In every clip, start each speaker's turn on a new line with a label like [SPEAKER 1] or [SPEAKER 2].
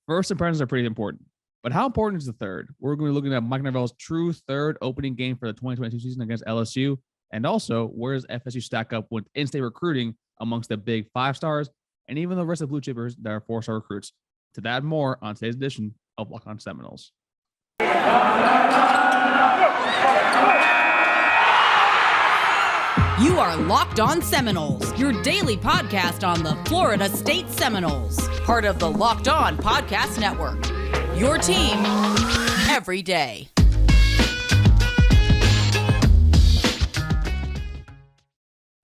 [SPEAKER 1] First impressions are pretty important. But how important is the third? We're going to be looking at Mike Norvell's true third opening game for the 2022 season against LSU. And also, where does FSU stack up with in-state recruiting amongst the big 5 stars and even the rest of blue chippers that are 4-star recruits? To that and more on today's edition of Locked On Seminoles.
[SPEAKER 2] You are Locked On Seminoles, your daily podcast on the Florida State Seminoles, part of the Locked On Podcast Network. Your team every day.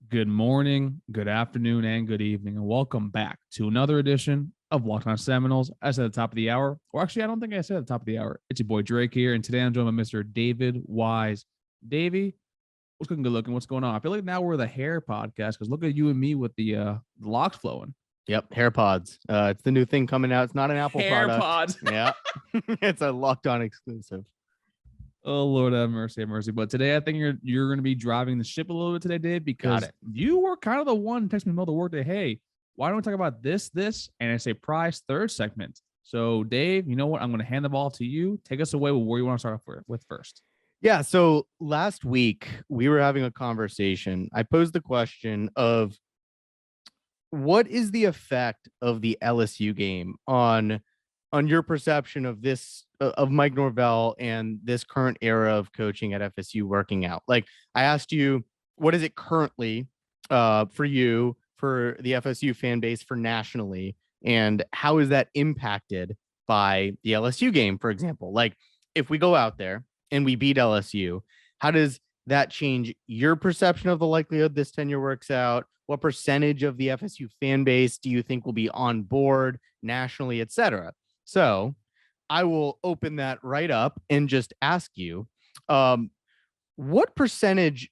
[SPEAKER 1] Good morning, good afternoon, and good evening, and welcome back to another edition of Locked On Seminoles. I said at the top of the hour, or actually, I don't think I said at the top of the hour. It's your boy Drake here, and today I'm joined by Mr. David Wise. Davey, what's good looking? What's going on? I feel like now we're the hair podcast because look at you and me with the locks flowing.
[SPEAKER 3] Yep, hair pods. It's the new thing coming out. It's not an Apple
[SPEAKER 1] hair
[SPEAKER 3] product.
[SPEAKER 1] Pods.
[SPEAKER 3] Yeah, it's a Locked On exclusive.
[SPEAKER 1] Oh Lord, have mercy, have mercy. But today I think you're going to be driving the ship a little bit today, Dave, because you were kind of the one texting me in the middle of the workday. Hey, why don't we talk about this, and it's a prize third segment. So Dave, you know what? I'm going to hand the ball to you. Take us away with where you want to start off with first.
[SPEAKER 3] Yeah. So last week we were having a conversation. I posed the question of what is the effect of the LSU game on your perception of this, of Mike Norvell and this current era of coaching at FSU working out? Like I asked you, what is it currently for you, for the FSU fan base, for nationally, and how is that impacted by the LSU game, for example? Like if we go out there and we beat LSU, how does that change your perception of the likelihood this tenure works out? What percentage of the FSU fan base do you think will be on board nationally, et cetera? So I will open that right up and just ask you, what percentage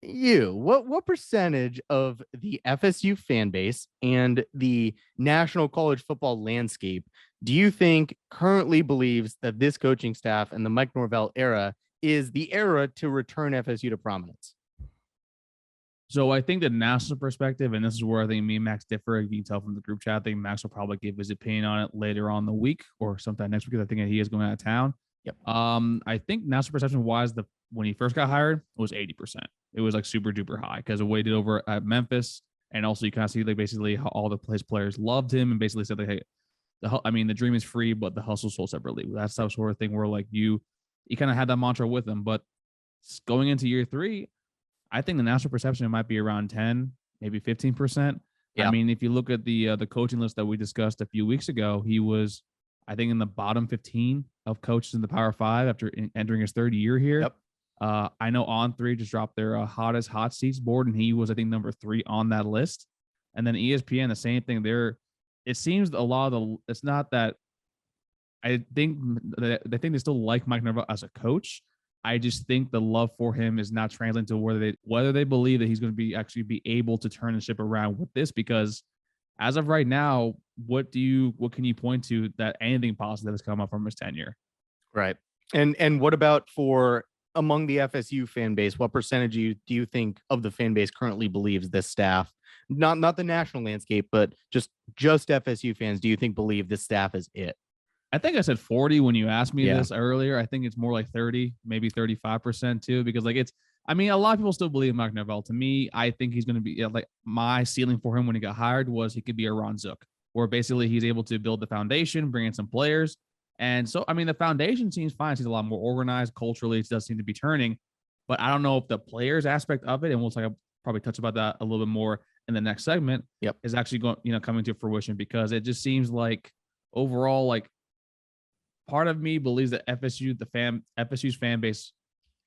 [SPEAKER 3] what percentage of the FSU fan base and the national college football landscape do you think currently believes that this coaching staff and the Mike Norvell era is the era to return FSU to prominence?
[SPEAKER 1] So I think the national perspective, and this is where I think me and Max differ. You can tell from the group chat. I think Max will probably give his opinion on it later on the week or sometime next week because I think he is going out of town.
[SPEAKER 3] Yep.
[SPEAKER 1] I think national perception wise, when he first got hired, it was 80%. It was like super duper high because of what he did over at Memphis, and also you kind of see like basically how all the players loved him and basically said like, hey, the dream is free, but the hustle sold separately. That's that sort of thing where like you kind of had that mantra with him, but going into year 3. I think the national perception might be around 10, maybe 15%. Yeah. I mean, if you look at the coaching list that we discussed a few weeks ago, he was, I think, in the bottom 15 of coaches in the Power 5 after entering his third year here.
[SPEAKER 3] Yep.
[SPEAKER 1] I know On3 just dropped their hottest hot seats board, and he was, I think, number 3 on that list. And then ESPN, the same thing. It seems a lot of it's not that I think they still like Mike Norvell as a coach. I just think the love for him is not translating to whether they believe that he's going to be able to turn the ship around with this, because as of right now, what can you point to that anything positive has come up from his tenure?
[SPEAKER 3] Right. And what about for among the FSU fan base, what percentage do you think of the fan base currently believes this staff, not the national landscape, but just FSU fans, do you think believe this staff is it?
[SPEAKER 1] I think I said 40 when you asked me this earlier. I think it's more like 30, maybe 35% too, because like a lot of people still believe in Mike Norvell. To me, I think he's going to be like my ceiling for him when he got hired was he could be a Ron Zook, where basically he's able to build the foundation, bring in some players. And so, I mean, the foundation seems fine. It seems a lot more organized culturally. It does seem to be turning, but I don't know if the players aspect of it, and we'll probably touch about that a little bit more in the next segment, is actually going, coming to fruition, because it just seems like overall, like, part of me believes that FSU's fan base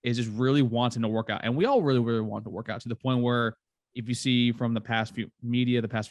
[SPEAKER 1] is just really wanting to work out. And we all really, really want to work out to the point where if you see from the past few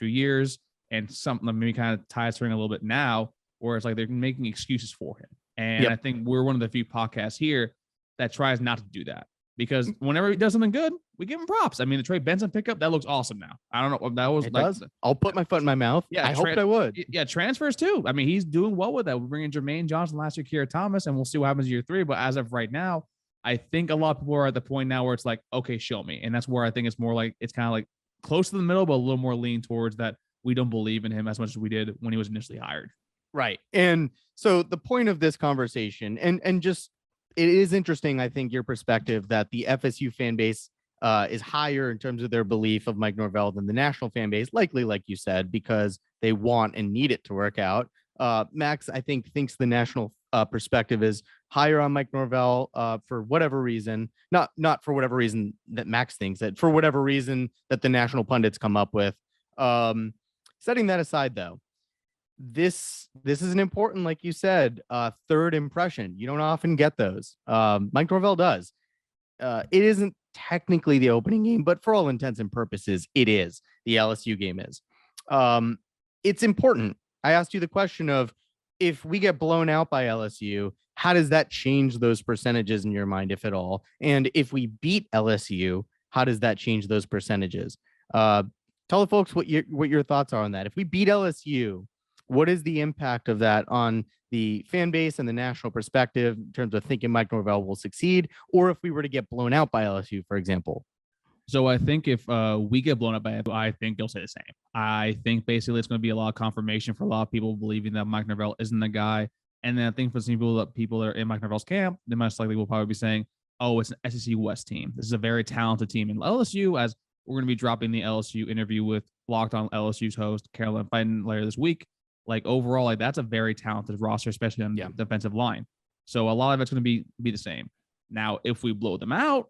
[SPEAKER 1] years and something maybe kind of ties to a little bit now, where it's like they're making excuses for him. And I think we're one of the few podcasts here that tries not to do that, because whenever he does something good, we give him props. I mean, the Trey Benson pickup, that looks awesome now. I don't know. That was
[SPEAKER 3] I'll put my foot in my mouth. Yeah, I hoped I would.
[SPEAKER 1] Yeah, transfers too. I mean, he's doing well with that. We're bringing Jermaine Johnson last year, Kiera Thomas, and we'll see what happens year 3. But as of right now, I think a lot of people are at the point now where it's like, okay, show me. And that's where I think it's more like, it's kind of like close to the middle, but a little more lean towards that we don't believe in him as much as we did when he was initially hired.
[SPEAKER 3] Right. And so the point of this conversation, and just it is interesting, I think, your perspective that the FSU fan base is higher in terms of their belief of Mike Norvell than the national fan base, likely, like you said, because they want and need it to work out. Max, I think, thinks the national perspective is higher on Mike Norvell for whatever reason, not for whatever reason that Max thinks, that for whatever reason that the national pundits come up with. Setting that aside, though, this is an important, like you said, third impression. You don't often get those. Mike Norvell does. It isn't technically the opening game, but for all intents and purposes, it is. The LSU game is. It's important. I asked you the question of, if we get blown out by LSU, how does that change those percentages in your mind, if at all? And if we beat LSU, how does that change those percentages? Tell the folks what your thoughts are on that. If we beat LSU, what is the impact of that on the fan base and the national perspective in terms of thinking Mike Norvell will succeed? Or if we were to get blown out by LSU, for example?
[SPEAKER 1] So I think if we get blown up by it, I think they'll say the same. I think basically it's going to be a lot of confirmation for a lot of people believing that Mike Norvell isn't the guy. And then I think for some people that are in Mike Norvell's camp, they most likely will probably be saying, oh, it's an SEC West team. This is a very talented team. And LSU, as we're going to be dropping the LSU interview with Locked On LSU's host, Carolyn Fighton, later this week. Like overall, like that's a very talented roster, especially on the defensive line. So a lot of it's going to be the same. Now, if we blow them out,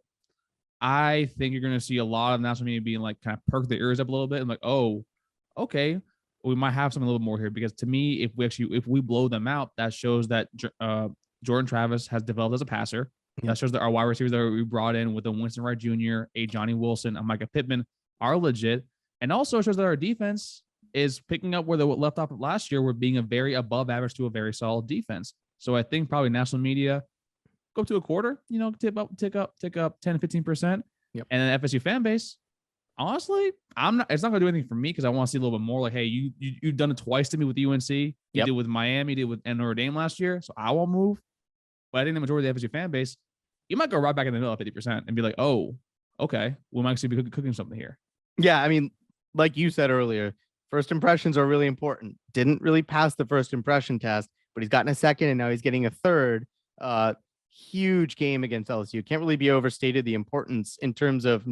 [SPEAKER 1] I think you're going to see a lot of national media being like, kind of perk their ears up a little bit and like, oh, okay, we might have something a little more here. Because to me, if we blow them out, that shows that Jordan Travis has developed as a passer. That shows that our wide receivers that we brought in with a Winston Wright Jr., a Johnny Wilson, a Micah Pittman are legit. And also shows that our defense is picking up where they left off last year. We're being a very above average to a very solid defense. So I think probably national media go to a quarter, tick up 10, 15%.
[SPEAKER 3] Yep.
[SPEAKER 1] And then FSU fan base, honestly, it's not going to do anything for me because I want to see a little bit more like, hey, you've done it twice to me with UNC. You did with Miami, you did with Notre Dame last year. So I won't move. But I think the majority of the FSU fan base, you might go right back in the middle of 50% and be like, oh, okay, we might actually be cooking something here.
[SPEAKER 3] Yeah, I mean, like you said earlier, first impressions are really important. Didn't really pass the first impression test, but he's gotten a second and now he's getting a third. Huge game against LSU. Can't really be overstated the importance in terms of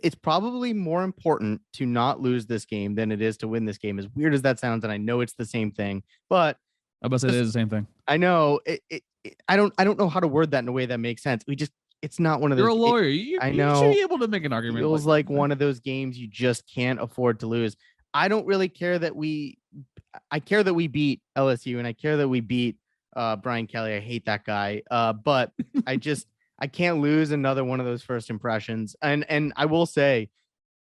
[SPEAKER 3] it's probably more important to not lose this game than it is to win this game. As weird as that sounds, and I know it's the same thing, but
[SPEAKER 1] I bet it is the same thing.
[SPEAKER 3] I know I don't know how to word that in a way that makes sense. It's not one of those.
[SPEAKER 1] You're a lawyer. I know. You should be able to make an argument.
[SPEAKER 3] It feels like one of those games you just can't afford to lose. I don't really care that I care that we beat LSU and I care that we beat Brian Kelly. I hate that guy. But I can't lose another one of those first impressions. And I will say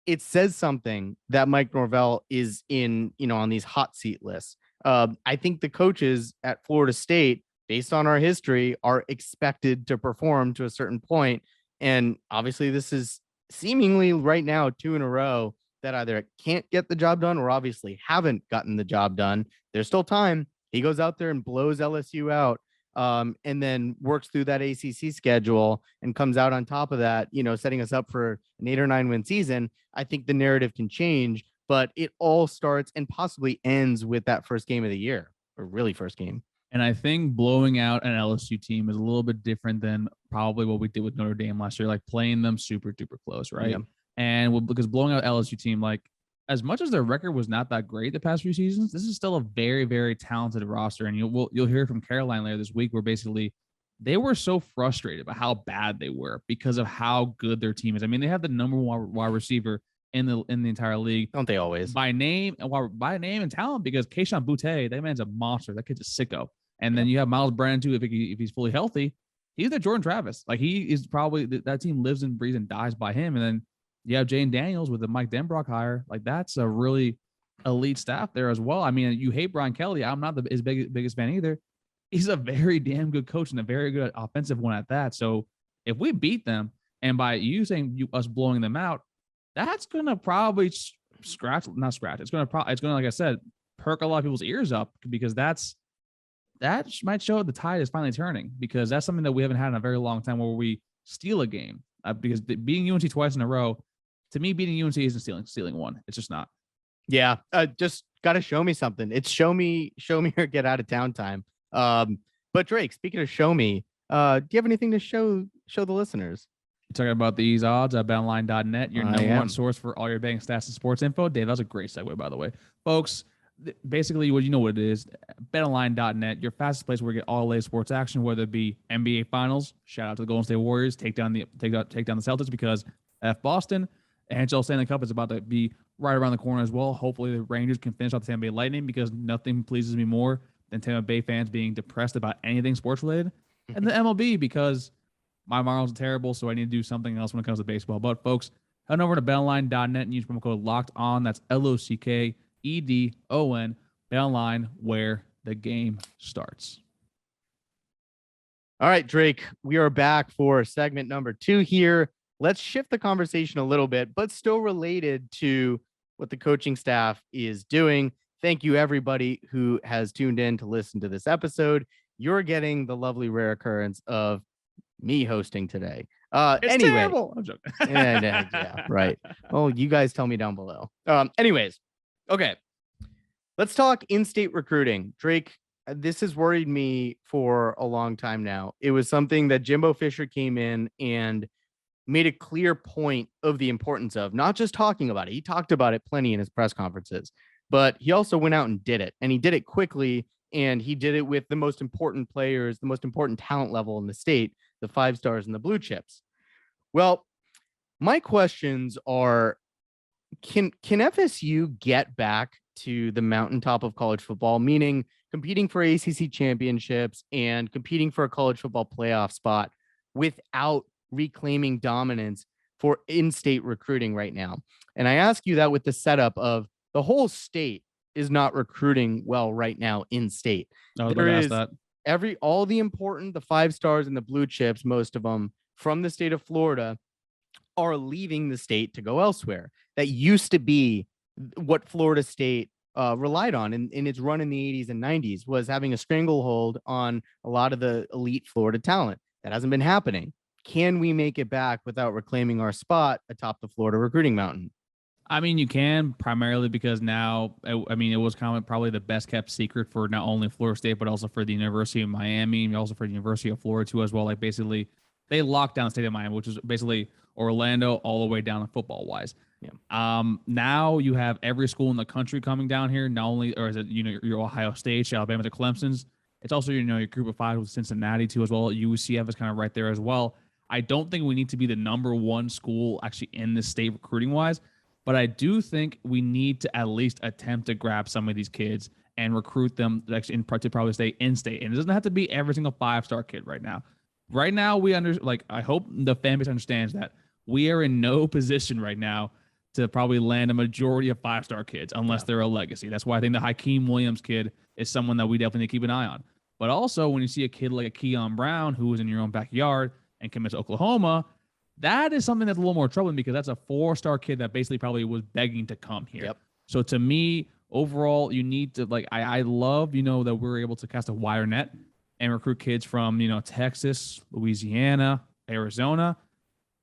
[SPEAKER 3] it says something that Mike Norvell is on these hot seat lists. I think the coaches at Florida State, based on our history, are expected to perform to a certain point. And obviously this is seemingly right now 2 in a row that either can't get the job done or obviously haven't gotten the job done. There's still time. He goes out there and blows LSU out, and then works through that ACC schedule and comes out on top of that, setting us up for an 8 or 9 win season. I think the narrative can change, but it all starts and possibly ends with that first game of the year, or really first game.
[SPEAKER 1] And I think blowing out an LSU team is a little bit different than probably what we did with Notre Dame last year, like playing them super duper close, right? Yeah. And because blowing out LSU team, like as much as their record was not that great the past few seasons, this is still a very, very talented roster. And you'll hear from Caroline later this week where basically they were so frustrated about how bad they were because of how good their team is. I mean, they have the number one wide receiver in the entire league.
[SPEAKER 3] Don't they always?
[SPEAKER 1] By name and talent, because Keyshawn Boutte, that man's a monster. That kid's a sicko. And then you have Miles Brennan too. If he's fully healthy, he's the Jordan Travis. Like he is probably that team lives and breathes and dies by him. And then you have Jane Daniels with the Mike Denbrock hire. Like that's a really elite staff there as well. I mean, you hate Brian Kelly. I'm not his biggest fan either. He's a very damn good coach and a very good offensive one at that. So if we beat them, and by us blowing them out, that's gonna probably not scratch. It's gonna like I said, perk a lot of people's ears up because that might show the tide is finally turning, because that's something that we haven't had in a very long time where we steal a game. Because beating UNC twice in a row, to me, beating UNC isn't stealing one. It's just not.
[SPEAKER 3] Yeah. Just got to show me something. It's show me or get out of town time. But Drake, speaking of show me, do you have anything to show the listeners?
[SPEAKER 1] You're talking about these odds at betonline.net, your number one source for all your betting stats and sports info. Dave, that was a great segue, by the way. Folks, basically, what it is, betonline.net, your fastest place where you get all the latest sports action, whether it be NBA Finals, shout out to the Golden State Warriors, take down the Celtics because F Boston, NHL Stanley Cup is about to be right around the corner as well. Hopefully, the Rangers can finish off the Tampa Bay Lightning because nothing pleases me more than Tampa Bay fans being depressed about anything sports related. And the MLB because my Marlins are terrible, so I need to do something else when it comes to baseball. But folks, head over to betonline.net and use promo code LOCKEDON. That's LOCKEDON. BetOnline, where the game starts.
[SPEAKER 3] All right, Drake, we are back for segment number 2 here. Let's shift the conversation a little bit, but still related to what the coaching staff is doing. Thank you, everybody who has tuned in to listen to this episode. You're getting the lovely rare occurrence of me hosting today.
[SPEAKER 1] It's
[SPEAKER 3] anyway,
[SPEAKER 1] terrible. I'm joking.
[SPEAKER 3] yeah, right. Oh, you guys tell me down below. Anyways, okay. Let's talk in-state recruiting. Drake, this has worried me for a long time now. It was something that Jimbo Fisher came in and made a clear point of the importance of, not just talking about it. He talked about it plenty in his press conferences, but he also went out and did it, and he did it quickly. And he did it with the most important players, the most important talent level in the state, the 5 stars and the blue chips. Well, my questions are, can FSU get back to the mountaintop of college football, meaning competing for ACC championships and competing for a college football playoff spot without reclaiming dominance for in-state recruiting right now? And I ask you that with the setup of the whole state is not recruiting well right now in state. There is all the important, the 5 stars and the blue chips, most of them from the state of Florida, are leaving the state to go elsewhere. That used to be what Florida State relied on in its run in the 80s and 90s, was having a stranglehold on a lot of the elite Florida talent. That hasn't been happening. Can we make it back without reclaiming our spot atop the Florida recruiting mountain?
[SPEAKER 1] I mean, you can, primarily because now, I mean, it was kind of probably the best kept secret for not only Florida State, but also for the University of Miami, and also for the University of Florida too, as well. Like, basically, they locked down the state of Miami, which is basically Orlando all the way down football wise. Yeah. Now you have every school in the country coming down here. Not only, or is it, your Ohio State, Alabama, the Clemson's. It's also, your group of 5 with Cincinnati too, as well. UCF is kind of right there as well. I don't think we need to be the number 1 school actually in the state recruiting wise. But I do think we need to at least attempt to grab some of these kids and recruit them actually to probably stay in state. And it doesn't have to be every single 5-star kid right now. Right now, I hope the fan base understands that we are in no position right now to probably land a majority of 5-star kids unless they're a legacy. That's why I think the Hakeem Williams kid is someone that we definitely need to keep an eye on. But also, when you see a kid like a Keon Brown, who is in your own backyard and commits to Oklahoma, that is something that's a little more troubling because that's a 4-star kid that basically probably was begging to come here. Yep. So to me, overall, you need to, I love, that we're able to cast a wider net and recruit kids from, Texas, Louisiana, Arizona.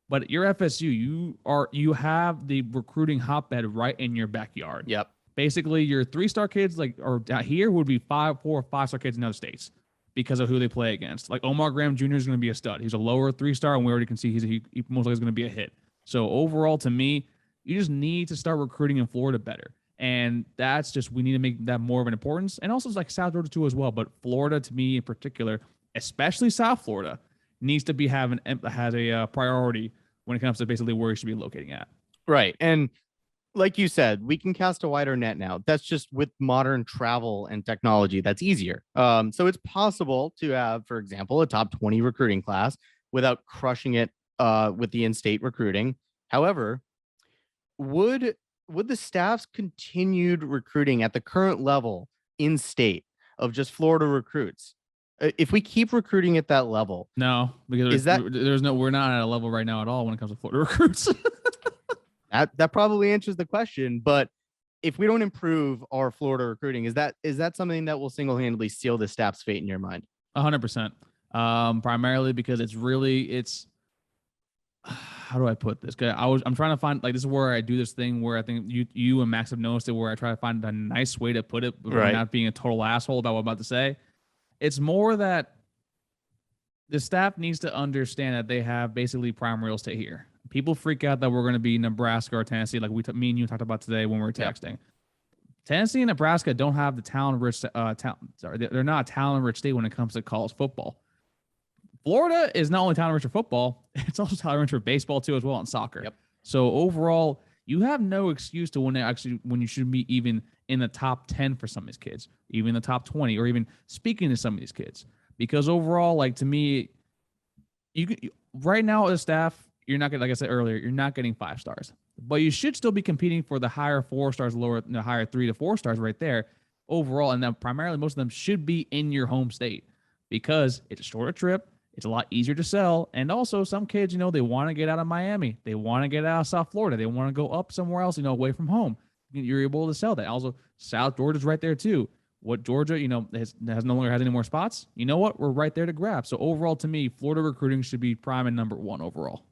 [SPEAKER 1] But your FSU, you have the recruiting hotbed right in your backyard. Yep. Basically, your 3-star kids are down here would be 4 or 5-star kids in other states because of who they play against. Like Omar Graham Jr. is going to be a stud. He's a lower 3-star, and we already can see he most likely is going to be a hit. So overall, to me, you just need to start recruiting in Florida better. And that's just, we need to make that more of an importance. And also, it's like South Florida too as well. But Florida, to me in particular, especially South Florida, needs to be has a priority when it comes to basically where you should be locating at. Right.
[SPEAKER 3] And like you said, we can cast a wider net now. That's just with modern travel and technology. That's easier. So it's possible to have, for example, a top 20 recruiting class without crushing it with the in-state recruiting. However, would the staff's continued recruiting at the current level in state of just Florida recruits, if we keep recruiting at that level?
[SPEAKER 1] No, because we're not at a level right now at all when it comes to Florida recruits.
[SPEAKER 3] That probably answers the question, but if we don't improve our Florida recruiting, is that something that will single-handedly seal the staff's fate in your mind?
[SPEAKER 1] 100%. Primarily because it's how do I put this? I'm trying to find, like, this is where I do this thing where I think you and Max have noticed it, where I try to find a nice way to put it without not being a total asshole about what I'm about to say. It's more that the staff needs to understand that they have basically prime real estate here. People freak out that we're going to be Nebraska or Tennessee, like me and you talked about today when we were texting. Yep. Tennessee and Nebraska don't have the talent-rich they're not a talent-rich state when it comes to college football. Florida is not only talent-rich for football, it's also talent-rich for baseball too, as well, and soccer.
[SPEAKER 3] Yep.
[SPEAKER 1] So overall, you have no excuse to when you should be even in the top 10 for some of these kids, even the top 20, or even speaking to some of these kids. Because overall, like, to me, right now as a staff, you're not getting, like I said earlier, you're not getting 5 stars, but you should still be competing for the higher 4 stars, lower, the higher 3 to 4 stars right there overall. And then primarily, most of them should be in your home state because it's a shorter trip. It's a lot easier to sell. And also some kids, they want to get out of Miami. They want to get out of South Florida. They want to go up somewhere else, away from home. You're able to sell that. Also, South Georgia's right there too. What Georgia, has no longer has any more spots. You know what? We're right there to grab. So overall, to me, Florida recruiting should be prime and number 1 overall.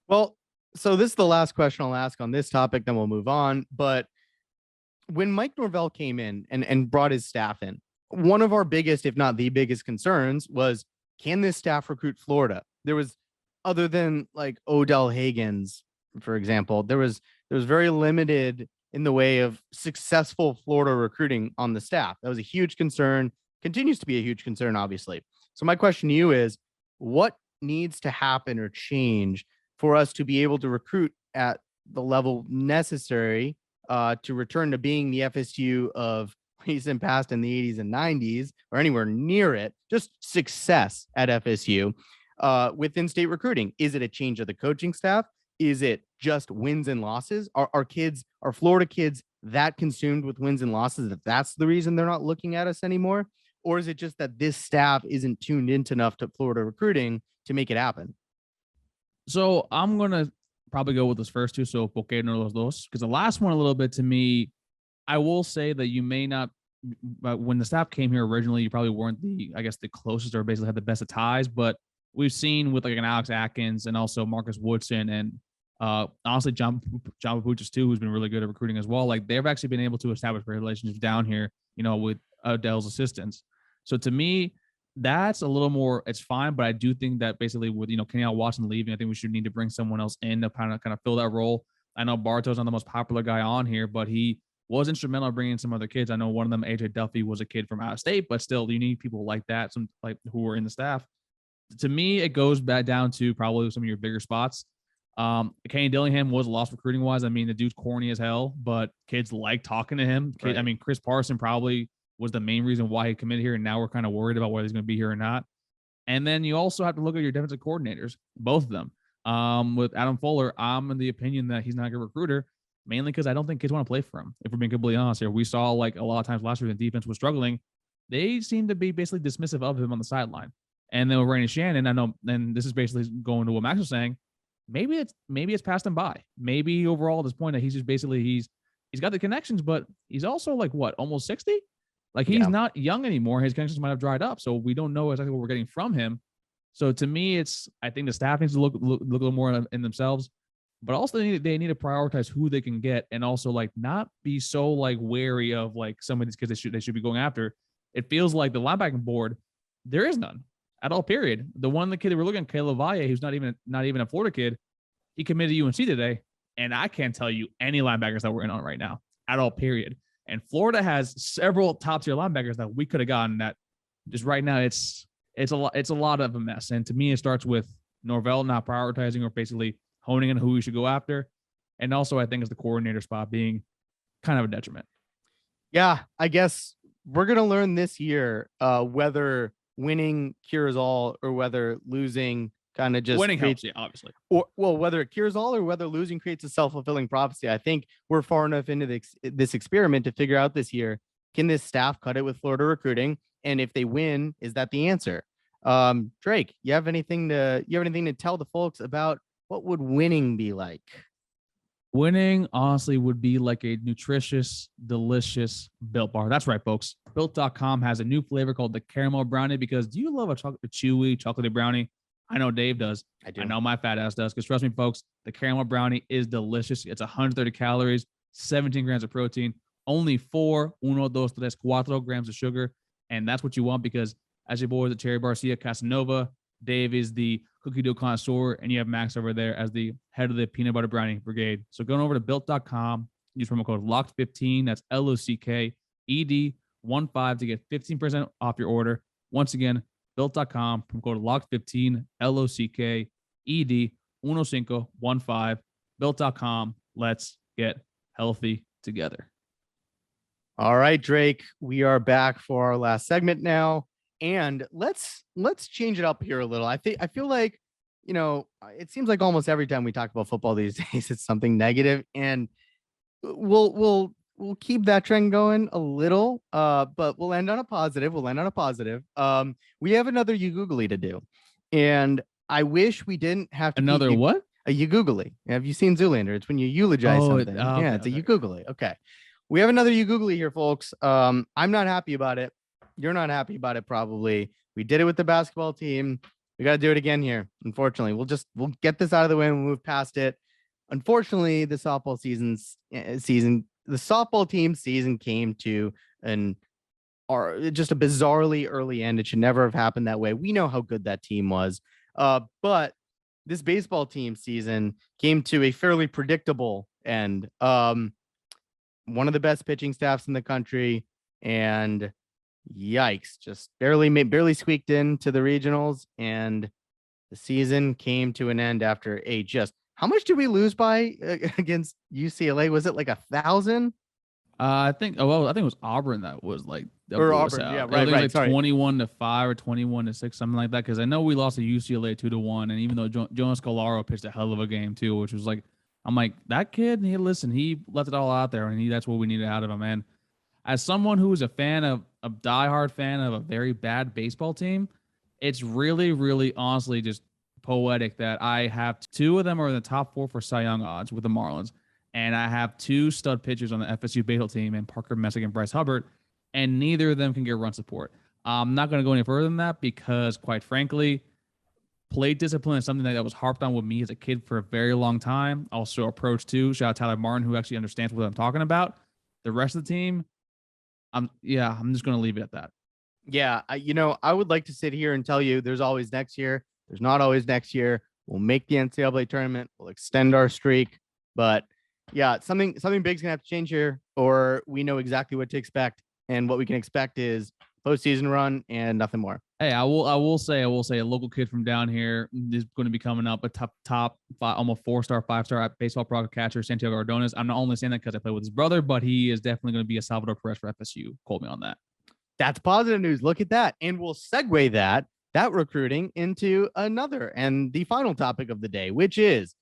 [SPEAKER 3] Well, so this is the last question I'll ask on this topic, then we'll move on. But when Mike Norvell came in and brought his staff in, one of our biggest, if not the biggest concerns was, can this staff recruit Florida? There was, other than like Odell Higgins, for example, there was very limited in the way of successful Florida recruiting on the staff. That was a huge concern, continues to be a huge concern, obviously. So my question to you is, what needs to happen or change for us to be able to recruit at the level necessary to return to being the FSU of recent past in the 80s and 90s, or anywhere near it, just success at FSU within state recruiting? Is it a change of the coaching staff? Is it just wins and losses? Are Florida kids that consumed with wins and losses that that's the reason they're not looking at us anymore? Or is it just that this staff isn't tuned into enough to Florida recruiting to make it happen?
[SPEAKER 1] So I'm going to probably go with this first two. So, porque no los dos? Because the last one, a little bit, to me, I will say that you may not, when the staff came here originally, you probably weren't the closest or basically had the best of ties. But we've seen with like an Alex Atkins and also Marcus Woodson and honestly John Papuchis too, who's been really good at recruiting as well. Like, they've actually been able to establish relationships down here, with Odell's assistance. So to me, that's a little more, it's fine. But I do think that basically with, Kenyon Watson leaving, I think we should need to bring someone else in to kind of fill that role. I know Bartow's not the most popular guy on here, but he was instrumental in bringing in some other kids. I know one of them, AJ Duffy, was a kid from out of state, but still, you need people like that, some like who were in the staff. To me, it goes back down to probably some of your bigger spots. Kenny Dillingham was lost recruiting wise. I mean, the dude's corny as hell, but kids like talking to him. Right. I mean, Chris Parson probably was the main reason why he committed here, and now we're kind of worried about whether he's going to be here or not. And then you also have to look at your defensive coordinators, both of them. With Adam Fuller, I'm in the opinion that he's not a good recruiter, mainly because I don't think kids want to play for him. If we're being completely honest here, we saw like a lot of times last year when the defense was struggling, they seemed to be basically dismissive of him on the sideline. And then with Randy Shannon, I know, and this is basically going to what Max was saying, maybe it's passed him by. Maybe overall at this point that he's just basically he's got the connections, but he's also like what, almost 60? Like, he's not young anymore. His connections might have dried up, so we don't know exactly what we're getting from him. So to me, I think the staff needs to look a little more in themselves, but also they need to prioritize who they can get, and also like not be so like wary of like some of these kids they should be going after. It feels like the linebacking board, there is none at all. Period. The kid that we're looking at, Caleb Valle, who's not even a Florida kid, he committed to UNC today, and I can't tell you any linebackers that we're in on right now at all. Period. And Florida has several top tier linebackers that we could have gotten. That just right now, it's a lot of a mess. And to me, it starts with Norvell not prioritizing or basically honing in who we should go after, and also I think is the coordinator spot being kind of a detriment.
[SPEAKER 3] Yeah, I guess we're gonna learn this year whether winning cures all or whether losing kind of just
[SPEAKER 1] winning helps, yeah, obviously.
[SPEAKER 3] Or whether it cures all or whether losing creates a self-fulfilling prophecy. I think we're far enough into this experiment to figure out this year, can this staff cut it with Florida recruiting? And if they win, is that the answer? Drake, you have anything to tell the folks about what would winning be like?
[SPEAKER 1] Winning, honestly, would be like a nutritious, delicious Built Bar. That's right, folks. Built.com has a new flavor called the Caramel Brownie, because do you love a chewy, chocolatey brownie? I know Dave does.
[SPEAKER 3] I do.
[SPEAKER 1] I know my fat ass does. Because trust me, folks, the caramel brownie is delicious. It's 130 calories, 17 grams of protein, only 4, 1, 2, 3, 4 grams of sugar. And that's what you want because as your boys at Cherry Barcia Casanova, Dave is the cookie dough connoisseur, and you have Max over there as the head of the peanut butter brownie brigade. So going over to built.com, use promo code LOCKED15. That's LOCKED15 to get 15% off your order. Once again, built.com, promo code LOCKED15, LOCKED15. Built.com. Let's get healthy together.
[SPEAKER 3] All right, Drake, we are back for our last segment now. And let's change it up here a little. I feel like, it seems like almost every time we talk about football these days, it's something negative, and we'll keep that trend going a little. But we'll end on a positive. We have another you googly to do, and I wish we didn't have to
[SPEAKER 1] another what?
[SPEAKER 3] A you googly. Have you seen Zoolander? It's when you eulogize something.
[SPEAKER 1] Okay,
[SPEAKER 3] it's a you googly. Okay, we have another you googly here, folks. I'm not happy about it. You're not happy about it, probably. We did it with the basketball team. We got to do it again here. Unfortunately, we'll get this out of the way and we'll move past it. Unfortunately, the softball team season came to just a bizarrely early end. It should never have happened that way. We know how good that team was. But this baseball team season came to a fairly predictable end. One of the best pitching staffs in the country, and yikes, just barely squeaked into the regionals, and the season came to an end after how much did we lose by against UCLA? Was it like 1,000?
[SPEAKER 1] I think it was Auburn that was like
[SPEAKER 3] Auburn, yeah, right.
[SPEAKER 1] Like 21-5 or 21-6, something like that. Because I know we lost to UCLA 2-1, and even though Jonas Colaro pitched a hell of a game too, which was like, I'm like, that kid, he left it all out there, and that's what we needed out of him, man. As someone who is a diehard fan of a very bad baseball team, it's really, really honestly just poetic that I have 2 of them are in the top 4 for Cy Young odds with the Marlins, and I have 2 stud pitchers on the FSU baseball team, and Parker Messick and Bryce Hubbard, and neither of them can get run support. I'm not going to go any further than that because, quite frankly, plate discipline is something that was harped on with me as a kid for a very long time. Also, approach too. Shout out Tyler Martin, who actually understands what I'm talking about. The rest of the team, I'm just going to leave it at that.
[SPEAKER 3] Yeah. I would like to sit here and tell you there's always next year. There's not always next year. We'll make the NCAA tournament. We'll extend our streak. But yeah, something big's going to have to change here, or we know exactly what to expect. And what we can expect is postseason run and nothing more.
[SPEAKER 1] Hey, I will say a local kid from down here is going to be coming up, a top 5, almost 4-star, 5-star baseball pro catcher, Santiago Ordonez. I'm not only saying that because I play with his brother, but he is definitely going to be a Salvador Perez for FSU. Quote me on that.
[SPEAKER 3] That's positive news. Look at that. And we'll segue that recruiting into another and the final topic of the day, which is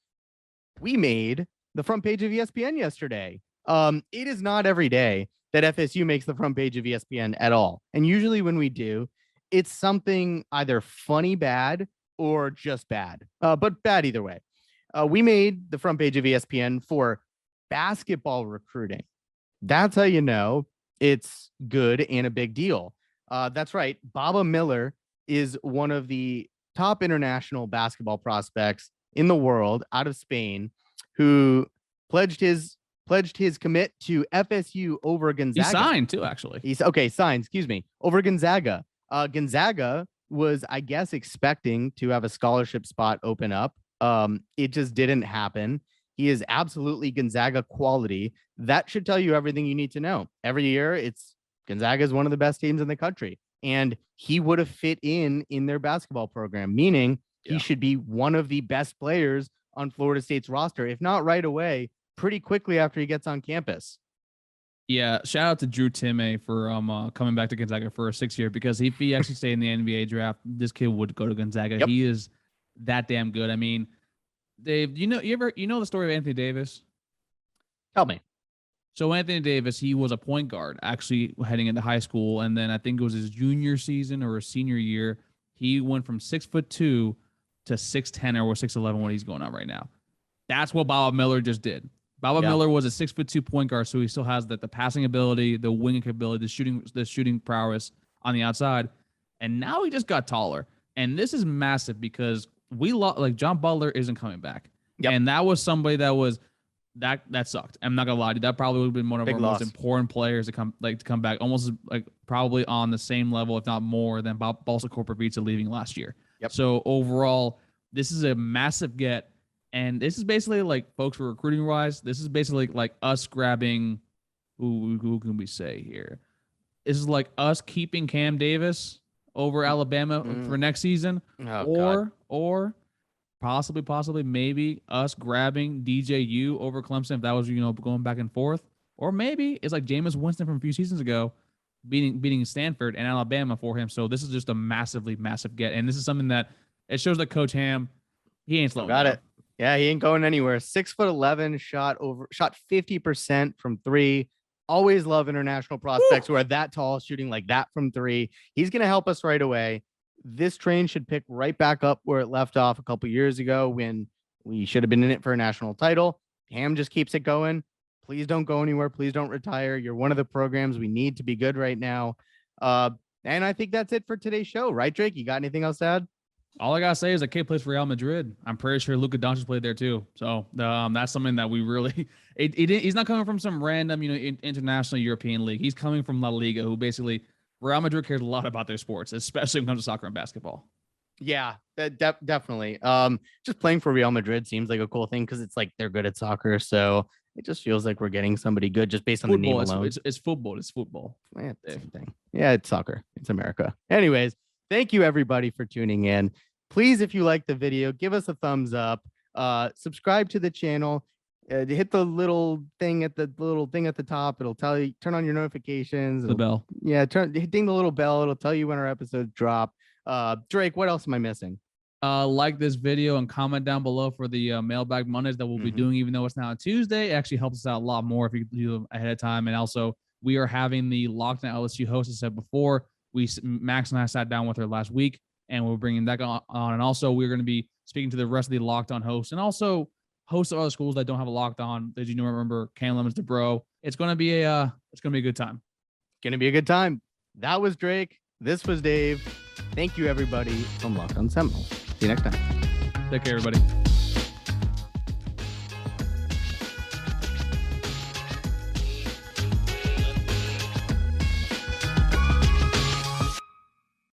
[SPEAKER 3] we made the front page of ESPN yesterday. It is not every day that FSU makes the front page of ESPN at all. And usually when we do, it's something either funny bad or just bad, but bad either way. We made the front page of ESPN for basketball recruiting. That's how you know it's good and a big deal. That's right. Baba Miller is one of the top international basketball prospects in the world out of Spain, who pledged his commit to FSU over Gonzaga.
[SPEAKER 1] He signed too, actually.
[SPEAKER 3] Signed, excuse me, over Gonzaga. Gonzaga was, I guess, expecting to have a scholarship spot open up. It just didn't happen. He is absolutely Gonzaga quality. That should tell you everything you need to know. Every year, Gonzaga is one of the best teams in the country, and he would have fit in their basketball program, meaning he should be one of the best players on Florida State's roster, if not right away, pretty quickly after he gets on campus.
[SPEAKER 1] Yeah, shout out to Drew Timme for coming back to Gonzaga for a 6th year, because if he actually stayed in the NBA draft, this kid would go to Gonzaga. Yep. He is that damn good. I mean, Dave, you know the story of Anthony Davis?
[SPEAKER 3] Tell me.
[SPEAKER 1] So Anthony Davis, he was a point guard actually heading into high school, and then I think it was his junior season or his senior year, he went from 6'2" to 6'10" or 6'11" what he's going on right now. That's what Baba Miller just did. Miller was a 6'2" point guard, so he still has the passing ability, the winging ability, the shooting prowess on the outside, and now he just got taller. And this is massive because we lost, like John Butler isn't coming back.
[SPEAKER 3] Yep.
[SPEAKER 1] And that was somebody that sucked. I'm not gonna lie to you. That probably would have been one of our most important players to come back, almost like probably on the same level, if not more, than Balsa Corporavica leaving last year.
[SPEAKER 3] Yep.
[SPEAKER 1] So overall, this is a massive get. And this is basically like, folks, for recruiting wise, this is basically like us grabbing, who can we say here? This is like us keeping Cam Davis over Alabama for next season, or possibly maybe us grabbing DJU over Clemson if that was going back and forth, or maybe it's like Jameis Winston from a few seasons ago, beating Stanford and Alabama for him. So this is just a massive get, and this is something that it shows that Coach Ham, he ain't slowing down.
[SPEAKER 3] Got it. Yeah, he ain't going anywhere. 6'11", shot 50% from three. Always love international prospects who are that tall, shooting like that from three. He's going to help us right away. This train should pick right back up where it left off a couple years ago when we should have been in it for a national title. Ham just keeps it going. Please don't go anywhere. Please don't retire. You're one of the programs we need to be good right now. And I think that's it for today's show. Right, Drake? You got anything else to add?
[SPEAKER 1] All I gotta say is that kid plays for Real Madrid. I'm pretty sure Luka Doncic played there too. So that's something that we really. He's not coming from some random, international European league. He's coming from La Liga, who basically Real Madrid cares a lot about their sports, especially when it comes to soccer and basketball.
[SPEAKER 3] Yeah, definitely. Just playing for Real Madrid seems like a cool thing because it's like they're good at soccer, so it just feels like we're getting somebody good just based on
[SPEAKER 1] football,
[SPEAKER 3] the name alone.
[SPEAKER 1] It's football. It's football.
[SPEAKER 3] Yeah, same thing. Yeah, it's soccer. It's America. Anyways. Thank you, everybody, for tuning in. Please, if you like the video, give us a thumbs up. Subscribe to the channel. Hit the little thing at the top. It'll tell you, turn on your notifications.
[SPEAKER 1] The bell.
[SPEAKER 3] Yeah, ding the little bell. It'll tell you when our episodes drop. Drake, what else am I missing?
[SPEAKER 1] Like this video and comment down below for the Mailbag Mondays that we'll be doing, even though it's now a Tuesday. It actually helps us out a lot more if you do them ahead of time. And also, we are having the Locked On LSU host, as I said before. Max and I sat down with her last week, and we're bringing that on. And also, we're going to be speaking to the rest of the Locked On hosts, and also hosts of other schools that don't have a Locked On. As you know, remember Cam Lemons to Bro. It's going to be a good time.
[SPEAKER 3] Going to be a good time. That was Drake. This was Dave. Thank you, everybody from Locked On Seminoles. See you next time.
[SPEAKER 1] Take care, everybody.